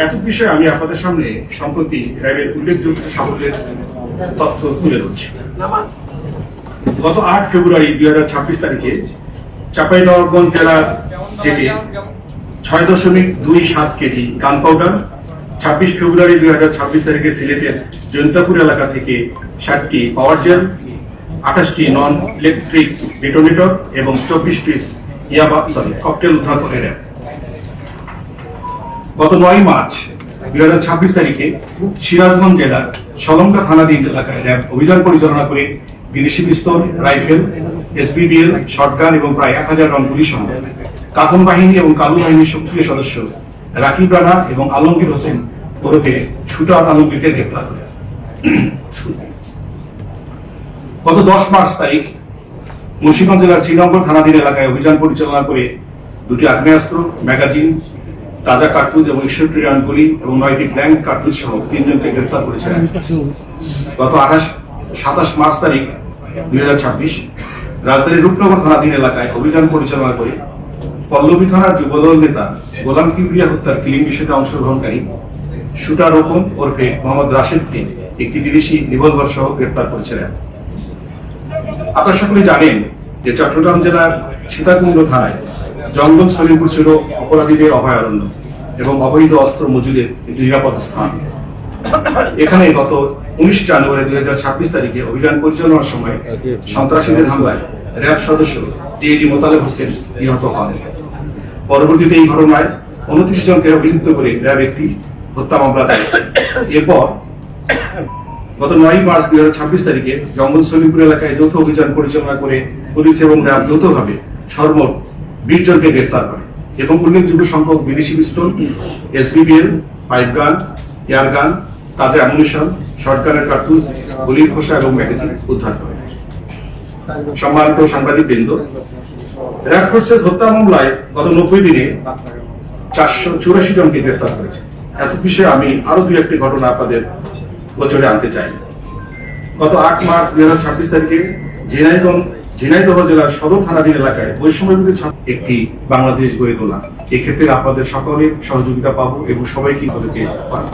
এত বিষয়ে আমি আপনাদের সামনে সম্প্রতি র্যাবের উল্লেখযোগ্য সাফল্যের তথ্য তুলে ধরছি। গত 8 ফেব্রুয়ারি 2026 তারিখে চাঁপাইনবাবগঞ্জ জেলা থেকে 6.27 কেজি গান পাউডার, 26 ফেব্রুয়ারি 2026 তারিখে সিলেটের জৈন্তাপুর এলাকা থেকে 60টি পাওয়ার জেল, 28টি নন ইলেকট্রিক ডিটোনেটর এবং 24 পিস ককটেল উদ্ধার করে র্যাব। গত 9 মার্চ 2026 তারিখে সিরাজগঞ্জ জেলার সলঙ্কা থানাধীন এলাকায় র্যাব অভিযান পরিচালনা করে বিদেশি পিস্তল, রাইফেল, এসবিবিএল, শটগান এবং প্রায় 1000 রাউন্ড গুলি সহ কাঁথন বাহিনী এবং কালু বাহিনীর সক্রিয় সদস্য রাকিব রানা এবং আলমগীর হোসেন ওরফে শুটার আলমগীরকে গ্রেফতার করে। গত 10 মার্চ তারিখ মুন্সিগঞ্জ জেলার শ্রীনগর থানাধীন এলাকায় অভিযান পরিচালনা করে 2টি আগ্নেয়াস্ত্র, ম্যাগাজিন, তাজা কার্তুজ এবং 61 রাউন্ড গুলি এবং 9টি ব্ল্যাঙ্ক কার্তুজ সহ 3 জনকে গ্রেফতার করেছে। গত 27 মার্চ তারিখ 2026 রাজধানীর রূপনগর থানাধীন এলাকায় অভিযান পরিচালনা করে পল্লবী থানার যুবদল নেতা গোলাম কিবরিয়া হত্যার কিলিং বিষয়ে অংশগ্রহণকারী শুটার রোকন ওরফে মোহাম্মদ রাশেদকে একটি বিদেশি রিভলভার সহ গ্রেফতার করেছে। আপনারা সকলে জানেন যে চট্টগ্রাম জেলার সীতাকুণ্ড থানায় জঙ্গল সলিমপুর ছিল অপরাধীদের অভয়ারণ্য এবং অবৈধ অস্ত্র মজুদের একটি নিরাপদ স্থান। এখানে গত 19 জানুয়ারি 2026 তারিখে অভিযান পরিচালনার সময় সন্ত্রাসীদের হামলায় র্যাব সদস্য টিএডি মোতালেব হোসেন নিহত হন। পরবর্তীতে এই ঘটনায় 29 জনকে অভিযুক্ত করে র্যাব একটি হত্যা মামলা দেয়। এরপর গত 9 মার্চ 2026 তারিখে জঙ্গল সলিমপুর এলাকায় যৌথ অভিযান পরিচালনা করে পুলিশ এবং র্যাব যৌথভাবে সর্বমোট 20 জনকে গ্রেফতার করে এবং উল্লেখযোগ্য সংখ্যক বিদেশি পিস্তল, এসবিবিএল, পাইপ গান, এয়ার গান, তাজা অ্যামুনিশন, শটগানের কার্তুজ, গুলির খোসা এবং ম্যাগাজিন উদ্ধার করে। সম্মানিত সাংবাদিকবৃন্দ, র্যাব ফোর্সেস হত্যা মামলায় গত 90 দিনে 484 জনকে গ্রেফতার করেছে। এত বিষয়ে আমি আরো 2-1টি ঘটনা আপনাদের গোচরে আনতে চাই। গত 8 মার্চ 2026 তারিখে ঝিনাইদহ জেলার সদর থানাধীন এলাকায় বৈষম্যবিরোধী একটি বাংলাদেশ গড়ে তোলা। এক্ষেত্রে আপনাদের সকলের সহযোগিতা পাবো এবং সবাইকে তাদেরকে পাবো।